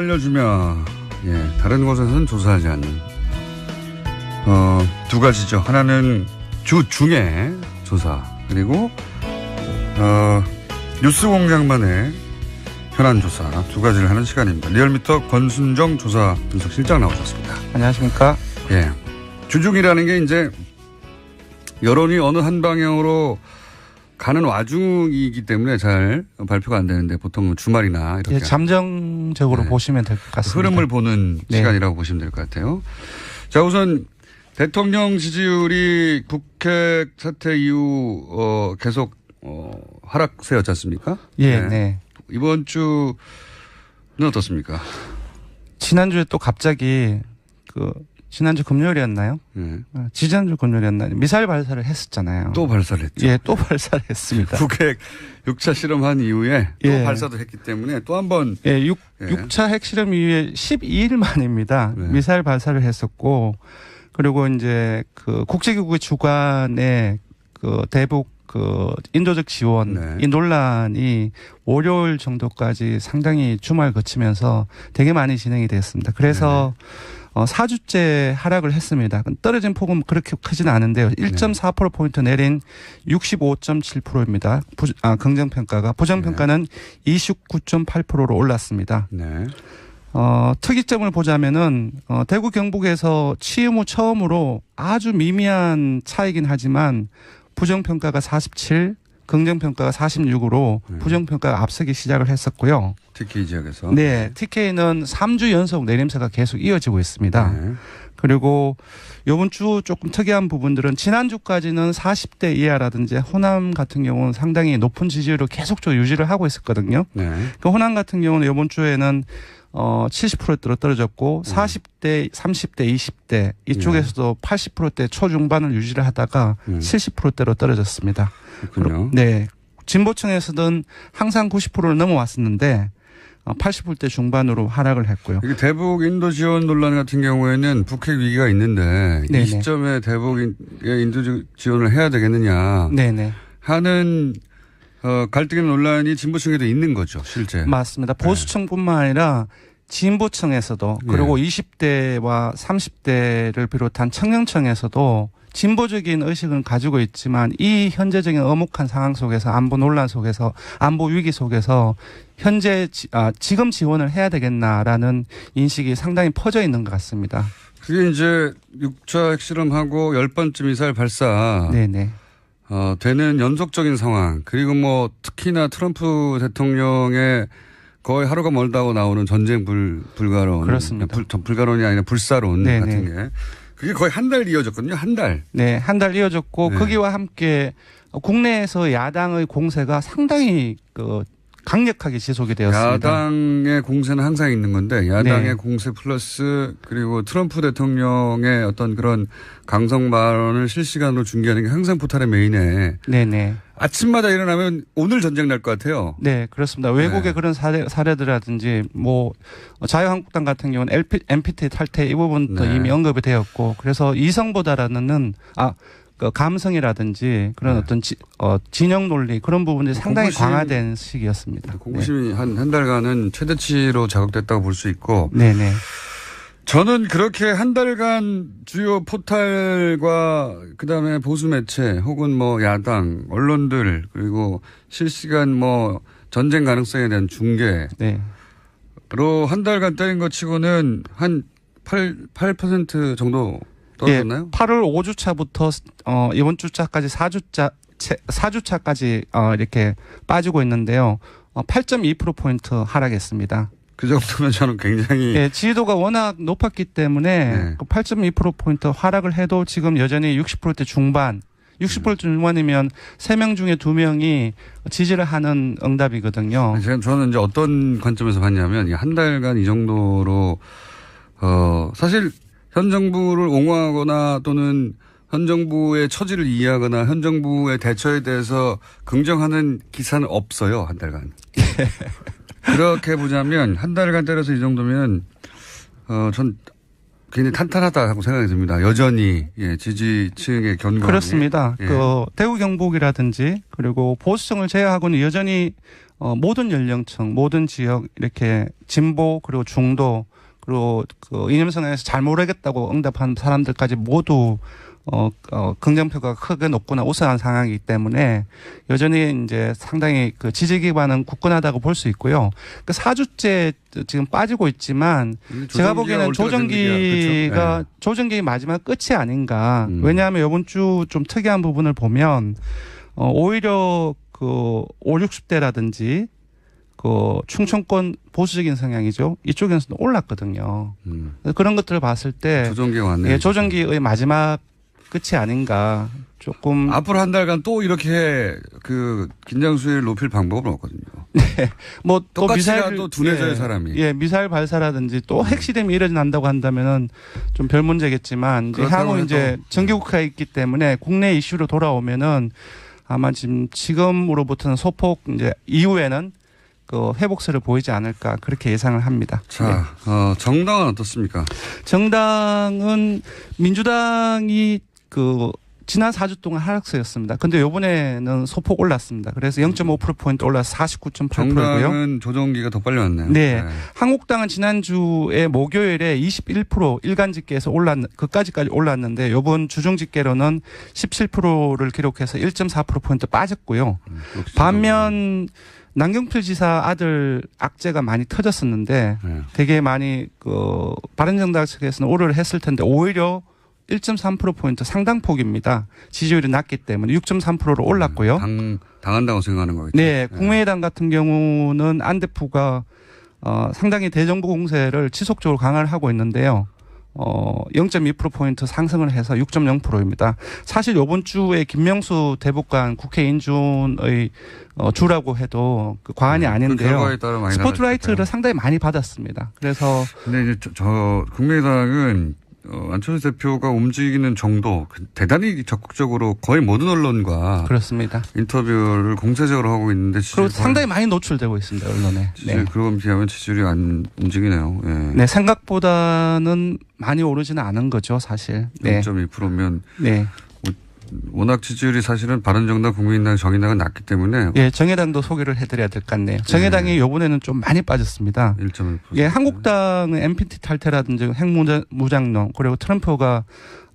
알려주며 다른 곳에서는 조사하지 않는 두 가지죠. 하나는 주 중에 조사, 그리고 뉴스공장만의 현안 조사, 두 가지를 하는 시간입니다. 리얼미터 권순정 조사 분석실장 나오셨습니다. 안녕하십니까? 예. 주중이라는 게 이제 여론이 어느 한 방향으로 가는 와중이기 때문에 잘 발표가 안 되는데 보통 주말이나 이렇게. 잠정적으로 보시면 될 것 같습니다. 흐름을 보는 시간이라고 보시면 될 것 같아요. 자, 우선 대통령 지지율이 북핵 사태 이후 계속 하락세였지 않습니까? 네. 이번 주는 어떻습니까? 지난주에 또 갑자기 지난주 금요일이었나요? 지난주 금요일이었나요? 미사일 발사를 했었잖아요. 또 발사를 했죠. 예, 또 발사를 했습니다. 북핵 6차 실험한 이후에 또 발사도 했기 때문에 또 한 번. 6차 핵실험 이후에 12일 만입니다. 미사일 발사를 했었고, 그리고 이제 국제기구의 주관에 대북 인도적 지원, 이 논란이 월요일 정도까지 상당히 주말 거치면서 되게 많이 진행이 됐습니다. 그래서 4주째 하락을 했습니다. 떨어진 폭은 그렇게 크지는 않은데요. 1.4%포인트 내린 65.7%입니다. 긍정평가가. 부정평가는 29.8%로 올랐습니다. 특이점을 보자면은, 대구 경북에서 취임 후 처음으로 아주 미미한 차이긴 하지만 부정평가가 47, 긍정평가가 46으로 부정평가가 앞서기 시작을 했었고요. TK 지역에서. 네. TK는 3주 연속 내림세가 계속 이어지고 있습니다. 그리고 이번 주 조금 특이한 부분들은 지난주까지는 40대 이하라든지 호남 같은 경우는 상당히 높은 지지율을 계속적으로 유지를 하고 있었거든요. 그 호남 같은 경우는 이번 주에는 70%대로 떨어졌고 40대, 30대, 20대 이쪽에서도 80%대 초중반을 유지를 하다가 70%대로 떨어졌습니다. 그렇군요. 네. 진보층에서는 항상 90%를 넘어왔었는데 80%대 중반으로 하락을 했고요. 이게 대북 인도 지원 논란 같은 경우에는 북핵 위기가 있는데 이 시점에 대북 인도 지원을 해야 되겠느냐 하는 갈등의 논란이 진보층에도 있는 거죠, 실제. 맞습니다. 보수층뿐만 아니라 진보층에서도 그리고 20대와 30대를 비롯한 청년층에서도 진보적인 의식은 가지고 있지만 이 현재적인 엄혹한 상황 속에서 안보 논란 속에서 안보 위기 속에서 현재 지금 지원을 해야 되겠나라는 인식이 상당히 퍼져 있는 것 같습니다. 그게 이제 6차 핵실험하고 10번째 미사일 발사. 되는 연속적인 상황. 그리고 뭐 특히나 트럼프 대통령의 거의 하루가 멀다고 나오는 전쟁 불가론. 그렇습니다. 불가론이 아니라 불사론 같은 게. 그게 거의 한 달 이어졌거든요. 한 달. 네. 한 달 이어졌고 거기와 함께 국내에서 야당의 공세가 상당히 강력하게 지속이 되었습니다. 야당의 공세는 항상 있는 건데 야당의 공세 플러스 그리고 트럼프 대통령의 어떤 그런 강성 발언을 실시간으로 중계하는 게 항상 포탈의 메인에 아침마다 일어나면 오늘 전쟁 날 것 같아요. 네, 그렇습니다. 외국의 그런 사례들이라든지 뭐 자유한국당 같은 경우는 NPT 탈퇴 이 부분도 이미 언급이 되었고 그래서 이성보다는 감성이라든지 그런 어떤 진영 논리 그런 부분들이 상당히 강화된 시기였습니다. 공부심이 한 달간은 최대치로 자극됐다고 볼 수 있고. 저는 그렇게 한 달간 주요 포탈과 그다음에 보수 매체 혹은 뭐 야당 언론들 그리고 실시간 뭐 전쟁 가능성에 대한 중계로 한 달간 때린 것 치고는 한 8% 정도 떨어졌나요? 8월 5주차부터 이번 주차까지 4주차까지 이렇게 빠지고 있는데요. 8.2%포인트 하락했습니다. 그 정도면 저는 굉장히. 지지도가 워낙 높았기 때문에 8.2%포인트 하락을 해도 지금 여전히 60%대 중반, 60% 중반이면 3명 중에 2명이 지지를 하는 응답이거든요. 저는 이제 어떤 관점에서 봤냐면 한 달간 이 정도로 사실 현 정부를 옹호하거나 또는 현 정부의 처지를 이해하거나 현 정부의 대처에 대해서 긍정하는 기사는 없어요. 한 달간. 그렇게 보자면 한 달간 때려서 이 정도면 전 굉장히 탄탄하다고 생각이 듭니다. 여전히 지지층의 견고함이. 그렇습니다. 대구 경북이라든지 그리고 보수층을 제외하고는 여전히 모든 연령층, 모든 지역 이렇게 진보 그리고 중도 그리고 그 이념 성향에서 잘 모르겠다고 응답한 사람들까지 모두 긍정표가 크게 높거나 우세한 상황이기 때문에 여전히 이제 상당히 그 지지 기반은 굳건하다고 볼 수 있고요. 그 4주째 지금 빠지고 있지만 제가 보기에는 조정기가 조정기 마지막 끝이 아닌가. 왜냐하면 이번 주 좀 특이한 부분을 보면 오히려 그 5, 60대라든지 그 충청권 보수적인 성향이죠. 이쪽에서는 올랐거든요. 그런 것들을 봤을 때 조정기가 왔네요. 예, 조정기의 마지막 끝이 아닌가. 조금 앞으로 한 달간 또 이렇게 그 긴장 수위를 높일 방법은 없거든요. 네. 뭐 또 미사일 둔해져요, 사람이. 예, 미사일 발사라든지 또 핵실험이 일어난다고 한다면은 좀 별 문제겠지만 이제 향후 이제 정기국회가 있기 때문에 국내 이슈로 돌아오면은 아마 지금으로부터는 소폭 이제 이후에는 그 회복세를 보이지 않을까 그렇게 예상을 합니다. 자, 정당은 어떻습니까? 정당은 민주당이 그 지난 4주 동안 하락세였습니다. 근데 이번에는 소폭 올랐습니다. 그래서 0.5%포인트 올라서 49.8%고요. 정당은 조정기가 더 빨리 왔네요. 네. 한국당은 지난주에 목요일에 21% 일간 집계에서 그까지까지 올랐는데 이번 주중 집계로는 17%를 기록해서 1.4%포인트 빠졌고요. 반면 남경필 지사 아들 악재가 많이 터졌었는데 되게 많이 그 바른정당 측에서는 오를 했을 텐데 오히려 1.3%포인트 상당폭입니다. 지지율이 낮기 때문에 6.3%로 올랐고요. 당한다고 생각하는 거겠죠. 네. 국민의당 같은 경우는 안 대표가 상당히 대정부 공세를 지속적으로 강화를 하고 있는데요. 0.2%포인트 상승을 해서 6.0%입니다. 사실 이번 주에 김명수 대법관 국회 인준의 주라고 해도 그 과언이 아닌데요. 스포트라이트를 상당히 많이 받았습니다. 그래서. 근데 이제 저 국민의당은 안철수 대표가 움직이는 정도 대단히 적극적으로 거의 모든 언론과 그렇습니다. 인터뷰를 공세적으로 하고 있는데 그리고 상당히 많이 노출되고 있습니다. 언론에. 네. 그런 비하면 지지율이 안 움직이네요. 예. 네, 생각보다는 많이 오르지는 않은 거죠, 사실. 네. 0.2%면 네. 워낙 지지율이 사실은 바른정당, 국민의당, 정의당은 낮기 때문에. 예, 정의당도 소개를 해드려야 될 것 같네요. 정의당이 이번에는 좀 많이 빠졌습니다. 1.1%. 예, 한국당은 NPT 탈퇴라든지 핵무장론 그리고 트럼프가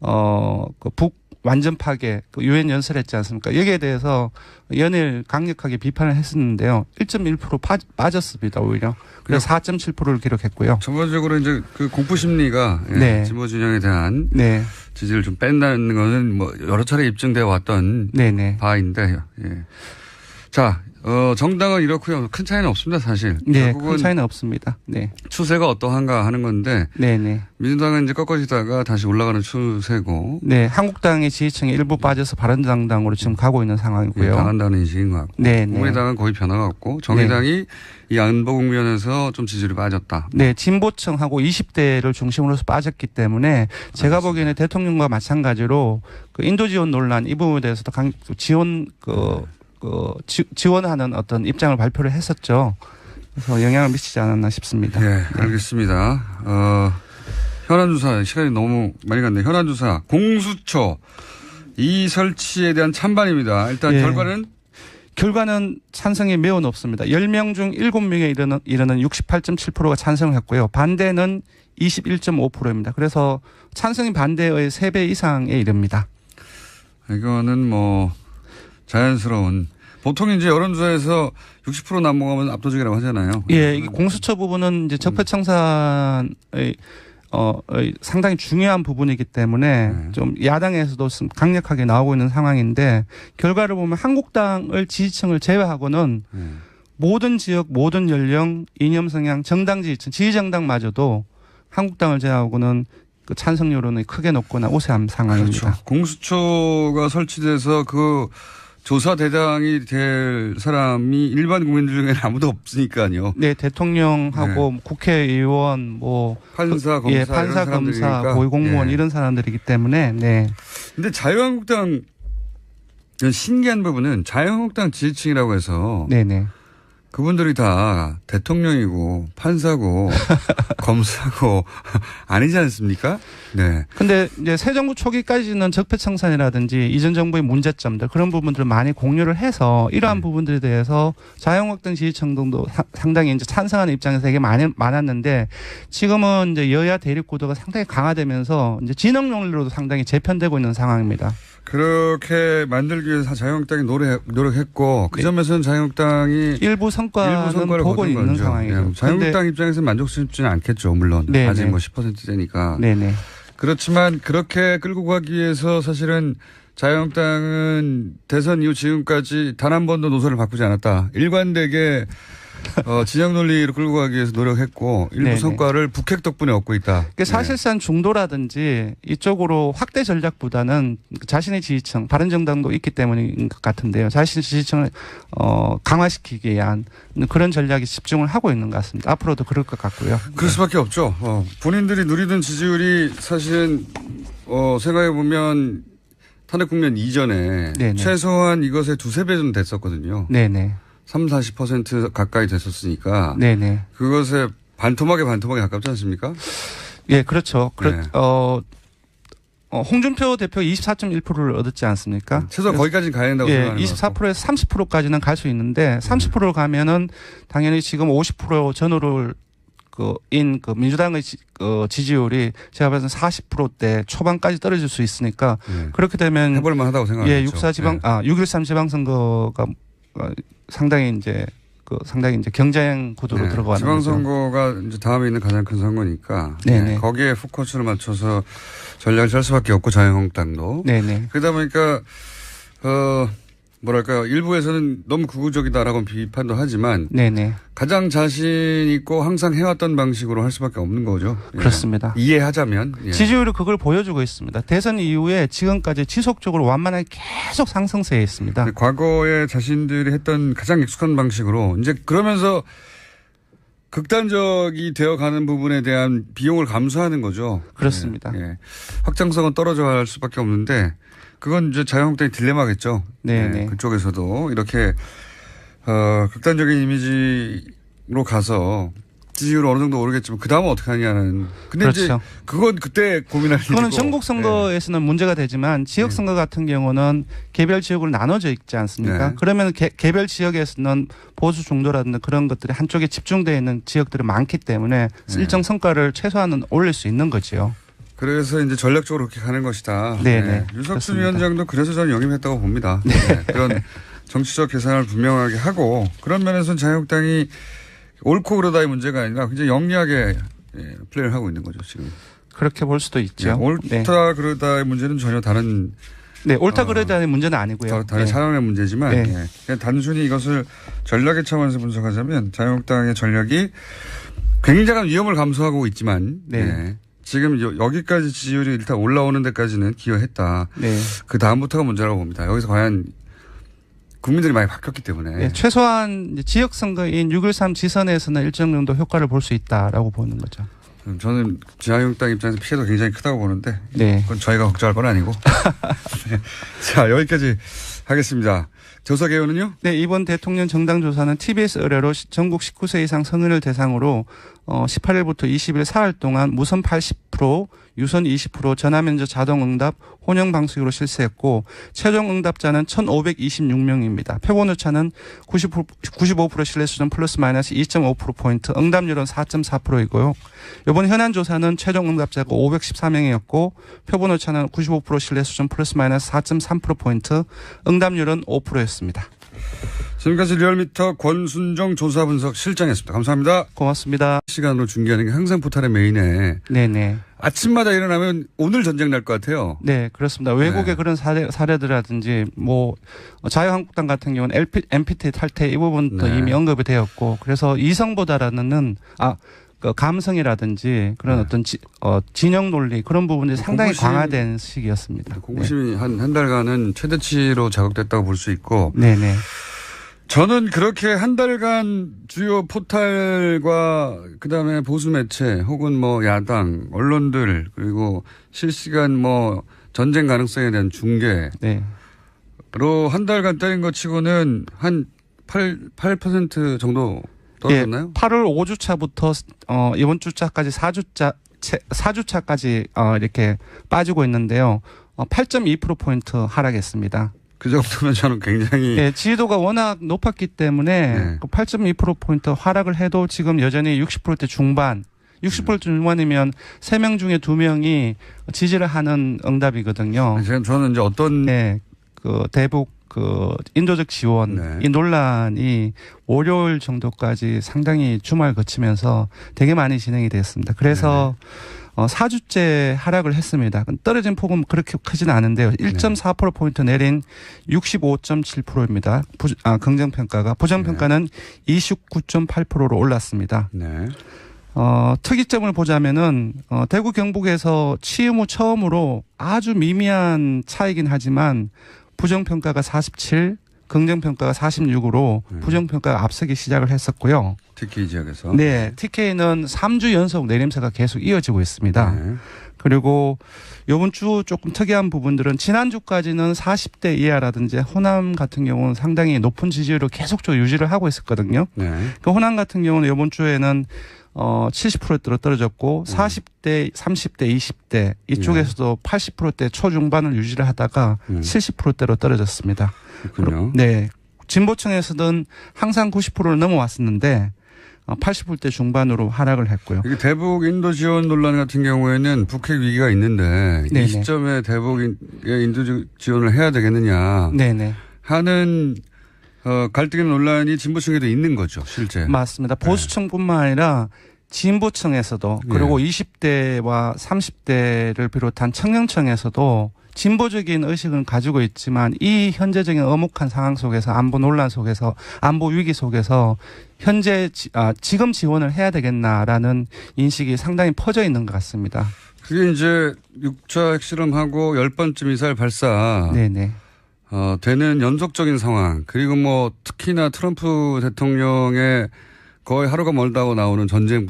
그 북 완전 파괴, 그 유엔 연설했지 않습니까? 여기에 대해서 연일 강력하게 비판을 했었는데요. 1.1% 빠졌습니다, 오히려. 그래서 4.7%를 기록했고요. 전반적으로 이제 그 공포 심리가 네. 진보 진영에 대한 네. 지지를 좀 뺀다는 것은 뭐 여러 차례 입증되어 왔던 네네. 바인데, 예. 자, 정당은 이렇고요. 큰 차이는 없습니다, 사실. 네, 큰 차이는 없습니다. 네. 추세가 어떠한가 하는 건데. 네네. 민주당은 이제 꺾어지다가 다시 올라가는 추세고. 네, 한국당의 지지층이 일부 빠져서 바른정당으로 지금 가고 있는 상황이고요. 네, 당한다는 인식인 것 같고. 네네. 국민의당은 거의 변화가 없고. 정의당이 네. 이 안보 국면에서 좀 지지율이 빠졌다. 네, 진보층하고 20대를 중심으로서 빠졌기 때문에 제가 보기에는 대통령과 마찬가지로 그 인도 지원 논란 이 부분에 대해서도 지원하는 어떤 입장을 발표를 했었죠. 그래서 영향을 미치지 않았나 싶습니다. 네, 알겠습니다. 현안조사 시간이 너무 많이 갔네요. 현안조사 공수처 이 설치에 대한 찬반입니다. 일단 예. 결과는 찬성이 매우 높습니다. 10명 중 7명에 이르는 68.7%가 찬성을 했고요. 반대는 21.5%입니다. 그래서 찬성이 반대의 3배 이상에 이릅니다. 이거는 뭐 자연스러운 보통 이제 여론조사에서 60% 넘어가면 압도적이라고 하잖아요. 예, 이게 공수처 부분은 이제 적폐청산의 상당히 중요한 부분이기 때문에 좀 야당에서도 강력하게 나오고 있는 상황인데 결과를 보면 한국당을 지지층을 제외하고는 모든 지역, 모든 연령, 이념 성향, 정당 지지층, 지지정당마저도 한국당을 제외하고는 그 찬성 여론이 크게 높거나 우세한 상황입니다. 그렇죠. 공수처가 설치돼서 그 조사 대상이 될 사람이 일반 국민들 중에는 아무도 없으니까요. 네, 대통령하고 네. 국회의원, 뭐 판사, 검사, 예, 판사, 검사, 고위공무원 예. 이런 사람들이기 때문에. 네. 근데 자유한국당 신기한 부분은 자유한국당 지지층이라고 해서 네네. 그분들이 다 대통령이고 판사고 검사고 아니지 않습니까? 네. 근데 이제 새 정부 초기까지는 적폐청산이라든지 이전 정부의 문제점들 그런 부분들을 많이 공유를 해서 이러한 부분들에 대해서 자유한국당 지지층도 상당히 이제 찬성하는 입장에서 되게 많았는데 지금은 이제 여야 대립 구도가 상당히 강화되면서 이제 진영 논리로도 상당히 재편되고 있는 상황입니다. 그렇게 만들기 위해서 자유한국당이 노력했고 그 점에서는 자유한국당이 일부 성과를 보고 있는 거죠. 상황이죠. 자유한국당 입장에서는 만족스럽지는 않겠죠. 물론 네네. 아직 뭐 10%대니까. 네네. 그렇지만 그렇게 끌고 가기 위해서 사실은 자유한국당은 대선 이후 지금까지 단 한 번도 노선을 바꾸지 않았다. 일관되게 진영 논리로 끌고 가기 위해서 노력했고 일부 네네. 성과를 북핵 덕분에 얻고 있다. 그러니까 사실상 중도라든지 이쪽으로 확대 전략보다는 자신의 지지층, 바른정당도 있기 때문인 것 같은데요. 자신의 지지층을 강화시키기 위한 그런 전략에 집중을 하고 있는 것 같습니다. 앞으로도 그럴 것 같고요. 그럴 수밖에 없죠. 본인들이 누리던 지지율이 사실은 생각해 보면 탄핵 국면 이전에 네네. 최소한 이것의 두세 배 정도 됐었거든요. 네네. 30-40% 가까이 됐었으니까. 네네. 그것에 반토막에 가깝지 않습니까? 예, 그렇죠. 네. 홍준표 대표 24.1%를 얻었지 않습니까? 최소한 거기까지는 가야 된다고 생각하는 거죠. 24%에서 30%까지는 갈 수 있는데 30%로 가면은 당연히 지금 50% 전후를 민주당의 지지율이 제가 봐서는 40%대 초반까지 떨어질 수 있으니까 그렇게 되면 해볼 만하다고 생각합니다. 6.13 지방선거가 상당히 이제 경쟁 구도로 들어가는 지방선거가 이제 다음에 있는 가장 큰 선거니까 거기에 포커스를 맞춰서 전략을 짤 수밖에 없고 자유한국당도 그러다 보니까 일부에서는 너무 극우적이다라고 비판도 하지만 가장 자신 있고 항상 해왔던 방식으로 할 수밖에 없는 거죠. 그렇습니다. 이해하자면. 지지율이 그걸 보여주고 있습니다. 대선 이후에 지금까지 지속적으로 완만하게 계속 상승세에 있습니다. 과거에 자신들이 했던 가장 익숙한 방식으로 이제 그러면서 극단적이 되어가는 부분에 대한 비용을 감수하는 거죠. 그렇습니다. 확장성은 떨어져 갈 수밖에 없는데 그건 이제 자유한국당의 딜레마겠죠. 그쪽에서도 이렇게 극단적인 이미지로 가서 지지율 어느 정도 오르겠지만 그 다음은 어떻게 하냐는. 근데 그렇죠. 이제 그건 그때 고민할 일이고. 그거는 전국 선거에서는 문제가 되지만 지역 선거 같은 경우는 개별 지역으로 나눠져 있지 않습니까? 그러면 개별 지역에서는 보수 중도라든지 그런 것들이 한쪽에 집중되어 있는 지역들이 많기 때문에 일정 성과를 최소한은 올릴 수 있는 거죠. 그래서 이제 전략적으로 그렇게 가는 것이다. 유석순 위원장도 그래서 저는 영입했다고 봅니다. 그런 정치적 계산을 분명하게 하고 그런 면에서는 자유한국당이 옳고 그러다의 문제가 아니라 굉장히 영리하게 플레이를 하고 있는 거죠, 지금. 그렇게 볼 수도 있죠. 옳다 그러다의 문제는 전혀 다른. 옳다 그러다의 문제는 아니고요. 다른 차원의 문제지만 그냥 단순히 이것을 전략의 차원에서 분석하자면 자유한국당의 전략이 굉장한 위험을 감수하고 있지만 지금 여기까지 지지율이 일단 올라오는 데까지는 기여했다. 그 다음부터가 문제라고 봅니다. 여기서 과연 국민들이 많이 바뀌었기 때문에. 최소한 지역선거인 6.13 지선에서는 일정 정도 효과를 볼 수 있다라고 보는 거죠. 저는 자유한국당 입장에서 피해도 굉장히 크다고 보는데 그건 저희가 걱정할 건 아니고. 자, 여기까지 하겠습니다. 조사 개요는요? 이번 대통령 정당 조사는 TBS 의뢰로 전국 19세 이상 성인을 대상으로 18일부터 20일 사흘 동안 무선 80%, 유선 20%, 전화면접 자동응답, 혼영 방식으로 실시했고 최종 응답자는 1,526명입니다. 표본 오차는 95% 신뢰 수준 플러스 마이너스 2.5%포인트, 응답률은 4.4%이고요. 이번 현안 조사는 최종 응답자가 514명이었고 표본 오차는 95% 신뢰 수준 플러스 마이너스 4.3%포인트, 응답률은 5%였습니다. 지금까지 리얼미터 권순정 조사 분석 실장이었습니다. 감사합니다. 고맙습니다. 시간으로 중계하는 게 항상 포탈의 메인에. 아침마다 일어나면 오늘 전쟁 날 것 같아요. 그렇습니다. 외국의 그런 사례들이라든지 자유한국당 같은 경우는 MPT 탈퇴 이 부분도 이미 언급이 되었고 그래서 이성보다는 감성이라든지 그런 어떤 진영 논리 그런 부분이 상당히 강화된 시기였습니다. 공부심이 한 달간은 최대치로 자극됐다고 볼 수 있고. 저는 그렇게 한 달간 주요 포탈과 그다음에 보수 매체 혹은 야당 언론들 그리고 실시간 전쟁 가능성에 대한 중계로 한 달간 때린 것 치고는 한 8% 정도 떨어졌나요? 8월 5주차부터 이번 주차까지 4주차까지 이렇게 빠지고 있는데요. 8.2%포인트 하락했습니다. 그 정도면 저는 굉장히. 예, 지지도가 워낙 높았기 때문에 네. 8.2%포인트 하락을 해도 지금 여전히 60%대 중반, 60% 중반이면 3명 중에 2명이 지지를 하는 응답이거든요. 저는 이제 어떤. 네, 그 대북 인도적 지원 네. 이 논란이 월요일 정도까지 상당히 주말 거치면서 되게 많이 진행이 됐습니다. 그래서 4주째 하락을 했습니다. 떨어진 폭은 그렇게 크지는 않은데요. 1.4%포인트 내린 65.7%입니다. 긍정평가가. 부정평가는 29.8%로 올랐습니다. 네. 특이점을 보자면은 대구 경북에서 취임 후 처음으로 아주 미미한 차이긴 하지만 부정평가가 47, 긍정평가가 46으로 부정평가가 앞서기 시작을 했었고요. 특히 이 지역에서. 네. TK는 3주 연속 내림세가 계속 이어지고 있습니다. 네. 그리고 이번 주 조금 특이한 부분들은 지난주까지는 40대 이하라든지 호남 같은 경우는 상당히 높은 지지율을 계속적으로 유지를 하고 있었거든요. 네. 그 호남 같은 경우는 이번 주에는 70%대로 떨어졌고 40대, 30대, 20대 이쪽에서도 80%대 초중반을 유지를 하다가 70%대로 떨어졌습니다. 그렇군요. 네. 진보층에서는 항상 90%를 넘어왔었는데 80%대 중반으로 하락을 했고요. 이게 대북 인도 지원 논란 같은 경우에는 북핵 위기가 있는데 네네. 이 시점에 대북의 인도 지원을 해야 되겠느냐 네네. 하는 갈등의 논란이 진보층에도 있는 거죠, 실제. 맞습니다. 보수층뿐만 아니라 진보층에서도 그리고 20대와 30대를 비롯한 청년층에서도 진보적인 의식은 가지고 있지만 이 현재적인 엄혹한 상황 속에서 안보 논란 속에서 안보 위기 속에서 현재 지금 지원을 해야 되겠나라는 인식이 상당히 퍼져 있는 것 같습니다. 그게 이제 6차 핵실험하고 10번째 미사일 발사. 네네. 되는 연속적인 상황. 그리고 뭐 특히나 트럼프 대통령의 거의 하루가 멀다고 나오는 전쟁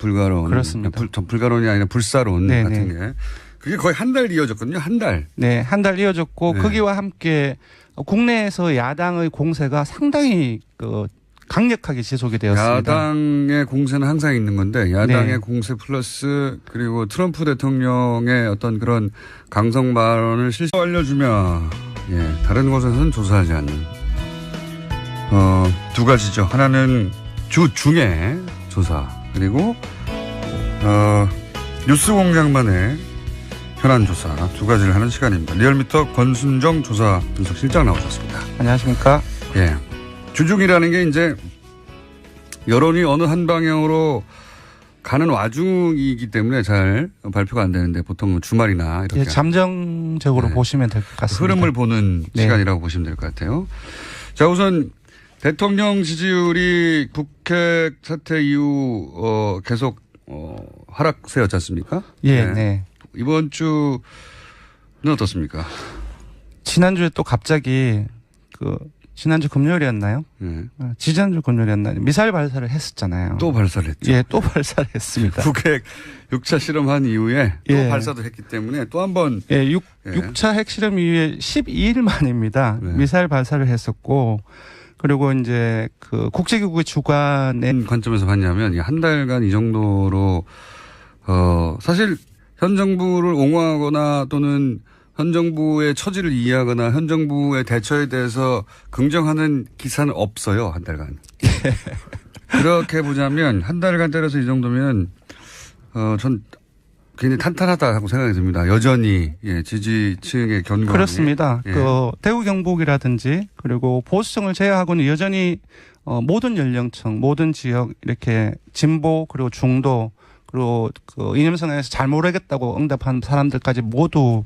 불가론. 그렇습니다. 불가론이 아니라 불사론 네네. 같은 게. 그게 거의 한 달 이어졌거든요. 한 달. 네, 한 달 이어졌고 네. 거기와 함께 국내에서 야당의 공세가 상당히 강력하게 지속이 되었습니다. 야당의 공세는 항상 있는 건데 야당의 네. 공세 플러스 그리고 트럼프 대통령의 어떤 그런 강성 발언을 실수 알려주면 다른 곳에서는 조사하지 않는 두 가지죠. 하나는 주 중에 조사 그리고 뉴스공장만의 현안 조사 두 가지를 하는 시간입니다. 리얼미터 권순정 조사 분석실장 나오셨습니다. 안녕하십니까? 예. 주중이라는 게 이제 여론이 어느 한 방향으로 가는 와중이기 때문에 잘 발표가 안 되는데 보통 주말이나 이렇게 잠정적으로 보시면 될 것 같습니다. 흐름을 보는 네. 시간이라고 보시면 될 것 같아요. 자, 우선 대통령 지지율이 북핵 사태 이후 계속 하락세였지 않습니까? 예, 네. 이번 주는 어떻습니까? 지난주에 또 갑자기 지난주 금요일이었나요? 네. 지난주 금요일이었나요? 미사일 발사를 했었잖아요. 또 발사를 했죠. 예, 또 발사를 했습니다. 북핵 6차 실험한 이후에 또 예. 발사도 했기 때문에 또 한 번. 예, 6차 핵실험 이후에 12일 만입니다. 네. 미사일 발사를 했었고, 그리고 이제 국제기구의 주관에 관점에서 봤냐면 한 달간 이 정도로 사실 현 정부를 옹호하거나 또는 현 정부의 처지를 이해하거나 현 정부의 대처에 대해서 긍정하는 기사는 없어요. 한 달간. 그렇게 보자면 한 달간 때려서 이 정도면 전 굉장히 탄탄하다고 생각이 듭니다. 여전히 지지층의 견고함이. 그렇습니다. 예. 대구 경북이라든지 그리고 보수층을 제외하고는 여전히 모든 연령층, 모든 지역 이렇게 진보 그리고 중도 그리고 이념성에서 잘 모르겠다고 응답한 사람들까지 모두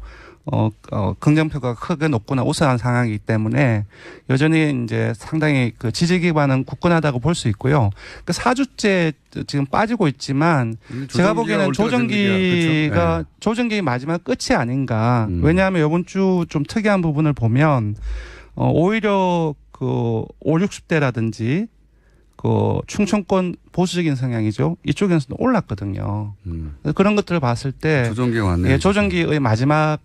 긍정표가 크게 높거나 우세한 상황이기 때문에 여전히 이제 상당히 지지 기반은 굳건하다고 볼 수 있고요. 4주째 지금 빠지고 있지만 제가 보기에는 조정기가 조정기 마지막 끝이 아닌가. 왜냐하면 이번 주 좀 특이한 부분을 보면 오히려 5, 60대라든지 충청권 보수적인 성향이죠. 이쪽에서는 올랐거든요. 그런 것들을 봤을 때 조정기가 왔네요. 조정기의 마지막